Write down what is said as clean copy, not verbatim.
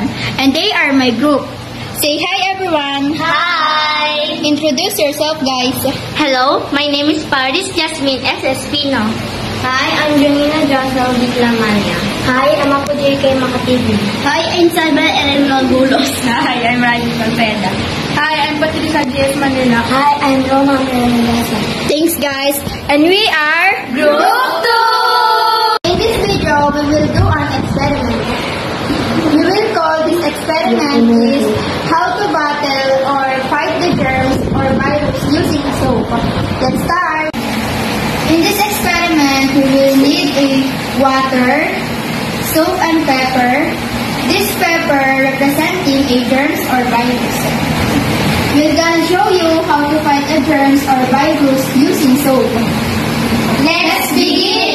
everyone, and they are my group. Say hi everyone! Hi! Introduce yourself guys. Hello, my name is Paris Jasmine S. Espino. Hi, I'm Janina Josel Diclamania. Hi, I'm Apo JK Makatibi. Hi, I'm Isabel Ellen Magulos. Hi, I'm Raji Palpeda. Hi, I'm Patricia J.S. Manila. Hi, I'm Roma Mendoza. Thanks guys, and we are Group 2! In this video, we will do an experiment. We will call this experiment is how to battle or fight the germs or virus using soap. Let's start. In this experiment, we will need a water, soap and pepper. This pepper representing a germs or virus. We're gonna show you how to fight a germs or virus using soap. Let's begin!